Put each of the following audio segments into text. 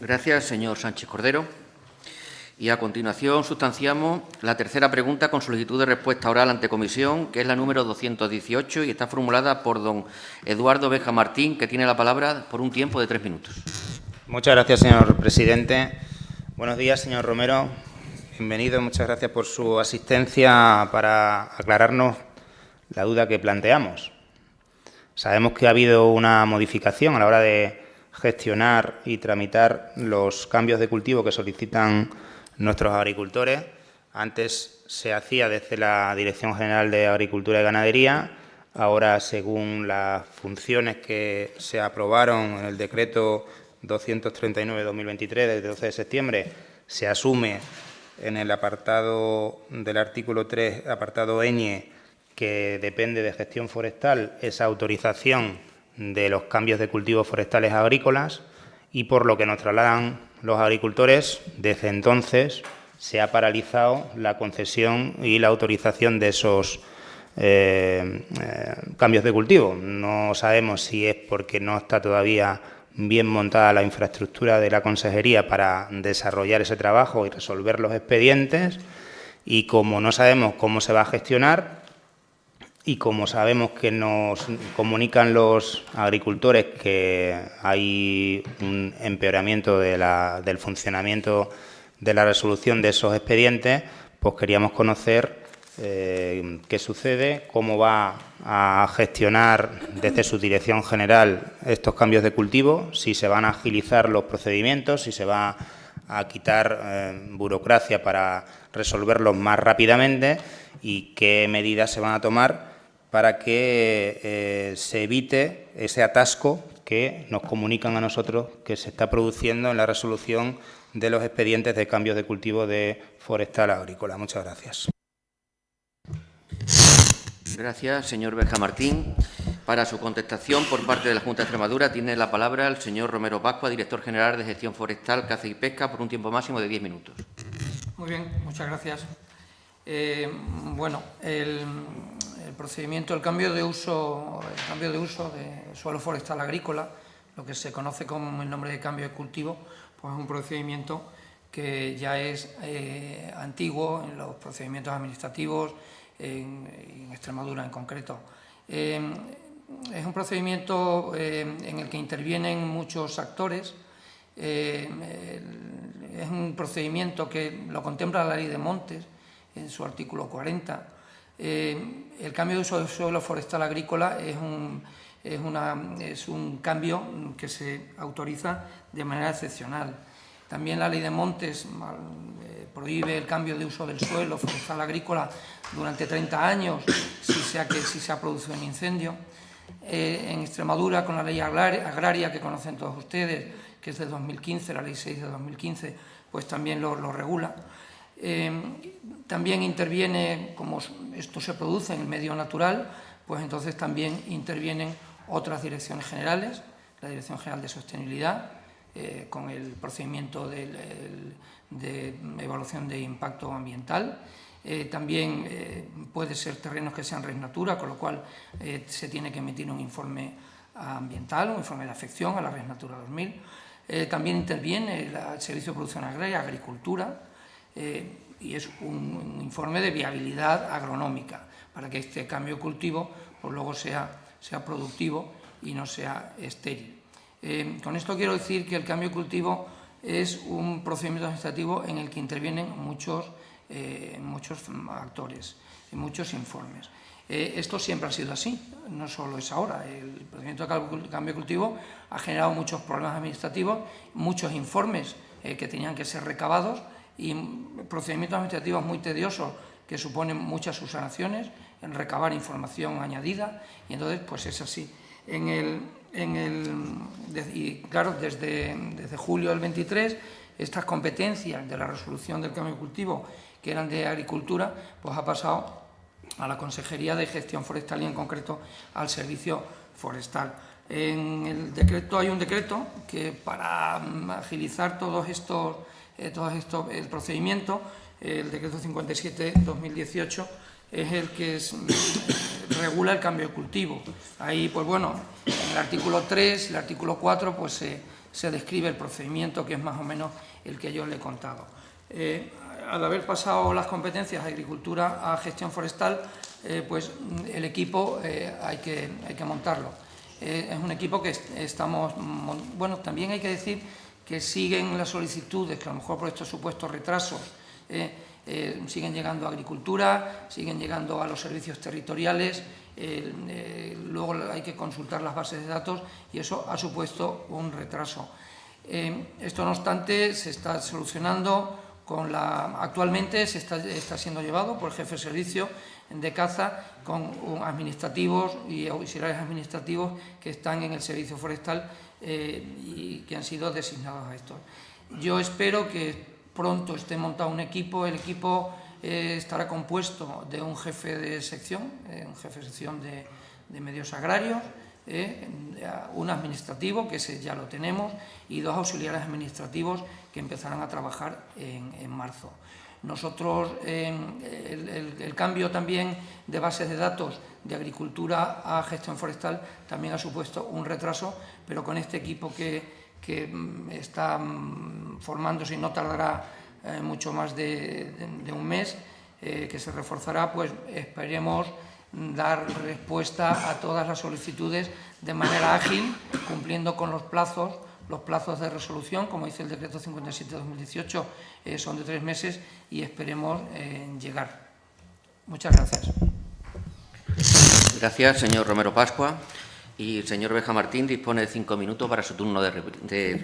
Gracias, señor Sánchez Cordero. Y a continuación sustanciamos la tercera pregunta con solicitud de respuesta oral ante comisión, que es la número 218 y está formulada por don Eduardo Beja Martín, que tiene la palabra por un tiempo de 3 minutos. Muchas gracias, señor presidente. Buenos días, señor Romero. Bienvenido. Muchas gracias por su asistencia para aclararnos la duda que planteamos. Sabemos que ha habido una modificación a la hora de gestionar y tramitar los cambios de cultivo que solicitan nuestros agricultores. Antes se hacía desde la Dirección General de Agricultura y Ganadería. Ahora, según las funciones que se aprobaron en el decreto 239/2023 del 12 de septiembre, se asume en el apartado del artículo 3, apartado ñ, que depende de gestión forestal, esa autorización de los cambios de cultivos forestales agrícolas, y por lo que nos trasladan los agricultores, desde entonces se ha paralizado la concesión y la autorización de esos cambios de cultivo. No sabemos si es porque no está todavía bien montada la infraestructura de la consejería para desarrollar ese trabajo y resolver los expedientes, y como no sabemos cómo se va a gestionar y como sabemos que nos comunican los agricultores que hay un empeoramiento del funcionamiento de la resolución de esos expedientes, pues queríamos conocer qué sucede, cómo va a gestionar desde su dirección general estos cambios de cultivo, si se van a agilizar los procedimientos, si se va a quitar burocracia para resolverlos más rápidamente, y qué medidas se van a tomar para que se evite ese atasco que nos comunican a nosotros que se está produciendo en la resolución de los expedientes de cambios de cultivo de forestal agrícola. Muchas gracias. Gracias, señor Beja Martín. Para su contestación por parte de la Junta de Extremadura tiene la palabra el señor Romero Pascua, director general de Gestión Forestal, Caza y Pesca, por un tiempo máximo de 10 minutos. Muy bien, muchas gracias. Bueno, el procedimiento, el cambio de uso de suelo forestal agrícola, lo que se conoce como el nombre de cambio de cultivo, pues es un procedimiento que ya es antiguo en los procedimientos administrativos, en Extremadura en concreto. Es un procedimiento en el que intervienen muchos actores. Es un procedimiento que lo contempla la Ley de Montes en su artículo 40. El cambio de uso del suelo forestal agrícola es un cambio que se autoriza de manera excepcional. También la Ley de Montes prohíbe el cambio de uso del suelo forestal agrícola durante 30 años si se ha producido un incendio. En Extremadura, con la Ley Agraria que conocen todos ustedes, que es de 2015, la Ley 6 de 2015, pues también lo regula. También interviene, como esto se produce en el medio natural, pues entonces también intervienen otras direcciones generales, la Dirección General de Sostenibilidad, con el procedimiento de evaluación de impacto ambiental. También puede ser terrenos que sean red natura, con lo cual se tiene que emitir un informe ambiental, un informe de afección a la red Natura 2000. También interviene el Servicio de Producción Agraria, Agricultura, y es un informe de viabilidad agronómica para que este cambio de cultivo pues luego sea productivo y no sea estéril. Con esto quiero decir que el cambio de cultivo es un procedimiento administrativo en el que intervienen muchos actores, muchos informes. Esto siempre ha sido así, no solo es ahora. El procedimiento de cambio de cultivo ha generado muchos problemas administrativos, muchos informes que tenían que ser recabados y procedimientos administrativos muy tediosos que suponen muchas subsanaciones en recabar información añadida, y entonces pues es así. Y claro, desde julio del 23, estas competencias de la resolución del cambio de cultivo, que eran de Agricultura, pues ha pasado a la Consejería de Gestión Forestal y en concreto al Servicio Forestal. En el decreto hay un decreto que, para agilizar el procedimiento, el decreto 57/2018 es el que regula el cambio de cultivo. Ahí, pues bueno, en el artículo 3 y el artículo 4 pues se describe el procedimiento, que es más o menos el que yo le he contado. Al haber pasado las competencias de agricultura a gestión forestal, pues el equipo hay que montarlo. Es un equipo que estamos... Bueno, también hay que decir que siguen las solicitudes, que a lo mejor por estos supuestos retrasos siguen llegando a agricultura, siguen llegando a los servicios territoriales, luego hay que consultar las bases de datos y eso ha supuesto un retraso. Esto, no obstante, se está solucionando. Actualmente está siendo llevado por el jefe de servicio de caza con administrativos y auxiliares administrativos que están en el servicio forestal y que han sido designados a esto. Yo espero que pronto esté montado un equipo. El equipo estará compuesto de un jefe de sección, de medios agrarios, un administrativo, que ese ya lo tenemos, y 2 auxiliares administrativos que empezarán a trabajar en marzo. Nosotros, el cambio también de bases de datos de agricultura a gestión forestal también ha supuesto un retraso, pero con este equipo que está formándose y no tardará mucho más de un mes, que se reforzará, pues esperemos dar respuesta a todas las solicitudes de manera ágil, cumpliendo con los plazos de resolución. Como dice el decreto 57/2018, son de 3 meses y esperemos llegar. Muchas gracias. Gracias, señor Romero Pascua. Y el señor Beja Martín dispone de 5 minutos para su turno de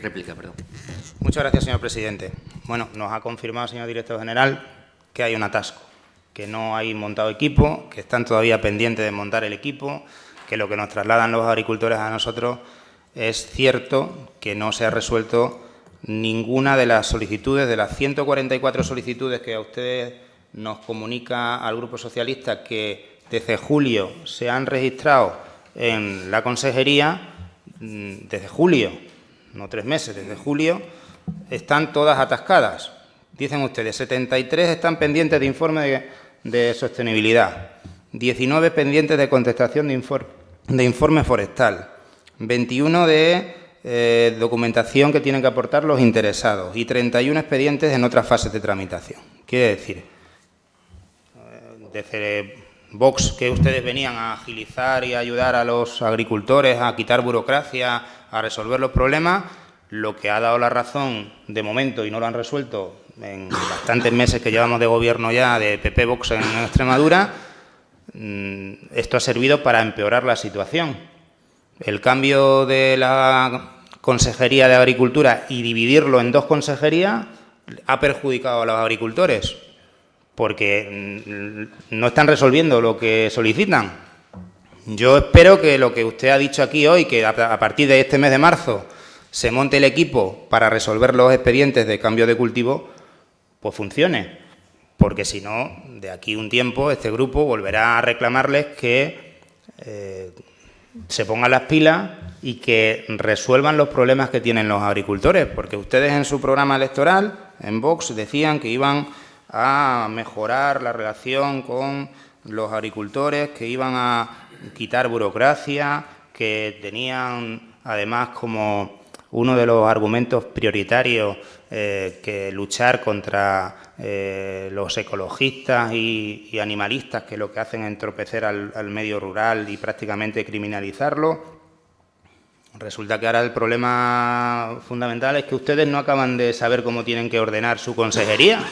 réplica. Muchas gracias, señor presidente. Bueno, nos ha confirmado, señor director general, que hay un atasco, que no hay montado equipo, que están todavía pendientes de montar el equipo, que lo que nos trasladan los agricultores a nosotros es cierto, que no se ha resuelto ninguna de las solicitudes, de las 144 solicitudes que a ustedes nos comunica al Grupo Socialista que desde julio se han registrado en la consejería, desde julio, no 3 meses, desde julio, están todas atascadas. Dicen ustedes, 73 están pendientes de informe de sostenibilidad, 19 pendientes de contestación de informe forestal, 21 de documentación que tienen que aportar los interesados y 31 expedientes en otras fases de tramitación. Quiere decir, desde Vox, que ustedes venían a agilizar y a ayudar a los agricultores a quitar burocracia, a resolver los problemas, lo que ha dado la razón de momento, y no lo han resuelto en bastantes meses que llevamos de gobierno ya, de PP Vox en Extremadura, esto ha servido para empeorar la situación. El cambio de la Consejería de Agricultura y dividirlo en 2 consejerías ha perjudicado a los agricultores, porque no están resolviendo lo que solicitan. Yo espero que lo que usted ha dicho aquí hoy, que a partir de este mes de marzo se monte el equipo para resolver los expedientes de cambio de cultivo, pues funcione. Porque si no, de aquí un tiempo, este grupo volverá a reclamarles que se pongan las pilas y que resuelvan los problemas que tienen los agricultores. Porque ustedes en su programa electoral, en Vox, decían que iban a mejorar la relación con los agricultores, que iban a quitar burocracia, que tenían además como uno de los argumentos prioritarios que luchar contra los ecologistas y animalistas, que lo que hacen es entorpecer al medio rural y prácticamente criminalizarlo. Resulta que ahora el problema fundamental es que ustedes no acaban de saber cómo tienen que ordenar su consejería,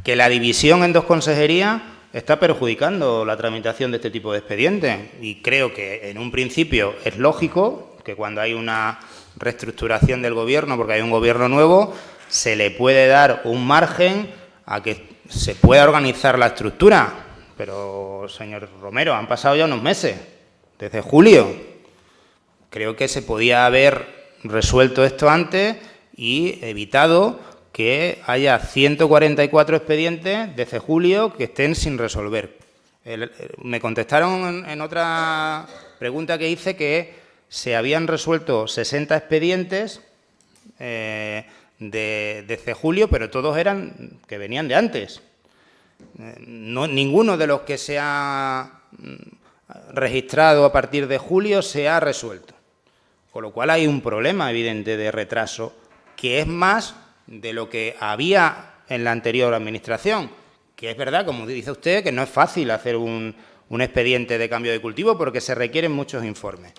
que la división en 2 consejerías está perjudicando la tramitación de este tipo de expedientes. Y creo que en un principio es lógico que cuando hay una reestructuración del gobierno, porque hay un gobierno nuevo, se le puede dar un margen a que se pueda organizar la estructura. Pero, señor Romero, han pasado ya unos meses, desde julio. Creo que se podía haber resuelto esto antes y evitado que haya 144 expedientes desde julio que estén sin resolver. Me contestaron en otra pregunta que hice que se habían resuelto 60 expedientes desde julio, pero todos eran que venían de antes. Ninguno de los que se ha registrado a partir de julio se ha resuelto. Con lo cual hay un problema evidente de retraso, que es más de lo que había en la anterior administración, que es verdad, como dice usted, que no es fácil hacer un expediente de cambio de cultivo porque se requieren muchos informes.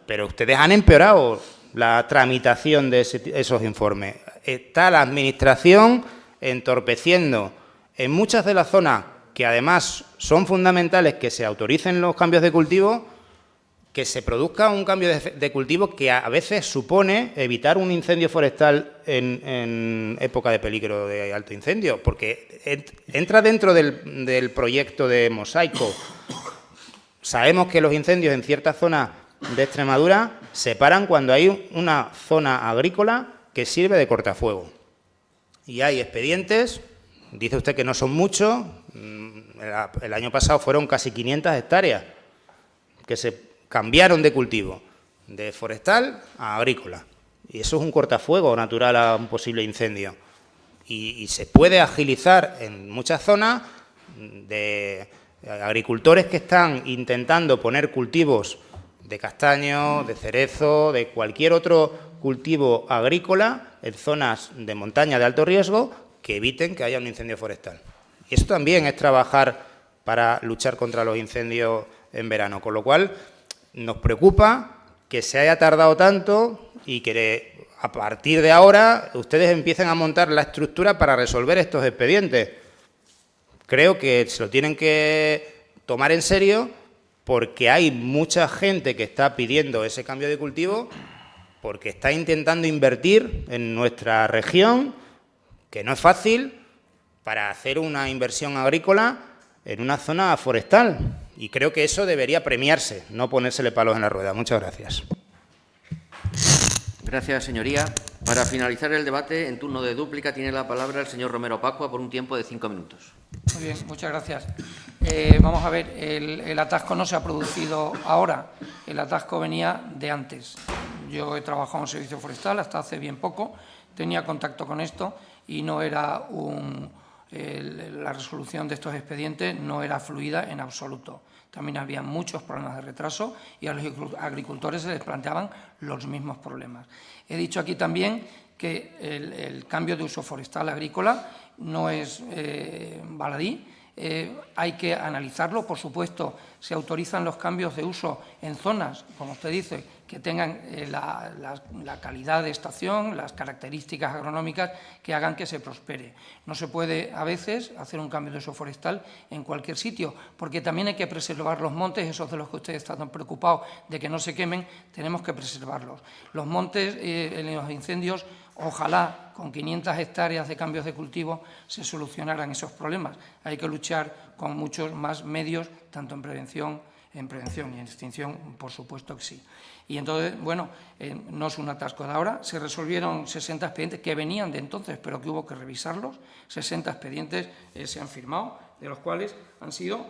Pero ustedes han empeorado la tramitación de esos informes. Está la Administración entorpeciendo en muchas de las zonas que además son fundamentales que se autoricen los cambios de cultivo, que se produzca un cambio de cultivo que a veces supone evitar un incendio forestal en época de peligro de alto incendio, porque entra dentro del proyecto de Mosaico. Sabemos que los incendios en ciertas zonas de Extremadura se paran cuando hay una zona agrícola que sirve de cortafuego. Y hay expedientes, dice usted que no son muchos, el año pasado fueron casi 500 hectáreas que se cambiaron de cultivo, de forestal a agrícola. Y eso es un cortafuego natural a un posible incendio. Y se puede agilizar en muchas zonas de agricultores que están intentando poner cultivos de castaño, de cerezo, de cualquier otro cultivo agrícola en zonas de montaña de alto riesgo que eviten que haya un incendio forestal. Y esto también es trabajar para luchar contra los incendios en verano, con lo cual nos preocupa que se haya tardado tanto y que a partir de ahora ustedes empiecen a montar la estructura para resolver estos expedientes. Creo que se lo tienen que tomar en serio porque hay mucha gente que está pidiendo ese cambio de cultivo porque está intentando invertir en nuestra región, que no es fácil, para hacer una inversión agrícola en una zona forestal. Y creo que eso debería premiarse, no ponérsele palos en la rueda. Muchas gracias. Gracias, señoría. Para finalizar el debate, en turno de dúplica, tiene la palabra el señor Romero Pascua por un tiempo de 5 minutos. Muy bien, muchas gracias. Vamos a ver, el atasco no se ha producido ahora, el atasco venía de antes. Yo he trabajado en servicio forestal hasta hace bien poco, tenía contacto con esto y no era la resolución de estos expedientes no era fluida en absoluto. También había muchos problemas de retraso y a los agricultores se les planteaban los mismos problemas. He dicho aquí también que el cambio de uso forestal agrícola no es baladí, hay que analizarlo, por supuesto, se autorizan los cambios de uso en zonas, como usted dice, que tengan la calidad de estación, las características agronómicas que hagan que se prospere. No se puede a veces hacer un cambio de uso forestal en cualquier sitio, porque también hay que preservar los montes, esos de los que ustedes están preocupados de que no se quemen, tenemos que preservarlos. Los montes en los incendios, ojalá con 500 hectáreas de cambios de cultivo se solucionaran esos problemas. Hay que luchar con muchos más medios, tanto en prevención y en extinción, por supuesto que sí. Y entonces, bueno, no es un atasco de ahora, se resolvieron 60 expedientes que venían de entonces, pero que hubo que revisarlos. 60 expedientes se han firmado, de los cuales han sido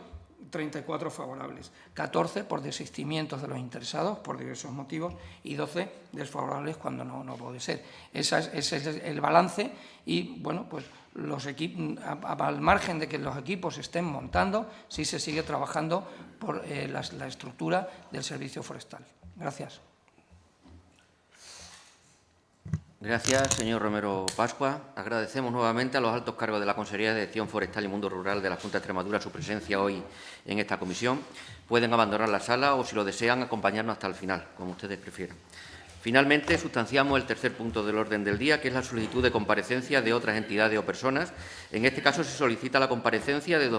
34 favorables, 14 por desistimientos de los interesados por diversos motivos y 12 desfavorables cuando no puede ser. Ese es el balance y, bueno, pues los equipos, al margen de que los equipos se estén montando, sí se sigue trabajando por la estructura del servicio forestal. Gracias. Gracias, señor Romero Pascua. Agradecemos nuevamente a los altos cargos de la Consejería de Gestión Forestal y Mundo Rural de la Junta de Extremadura su presencia hoy en esta comisión. Pueden abandonar la sala o, si lo desean, acompañarnos hasta el final, como ustedes prefieran. Finalmente, sustanciamos el tercer punto del orden del día, que es la solicitud de comparecencia de otras entidades o personas. En este caso, se solicita la comparecencia de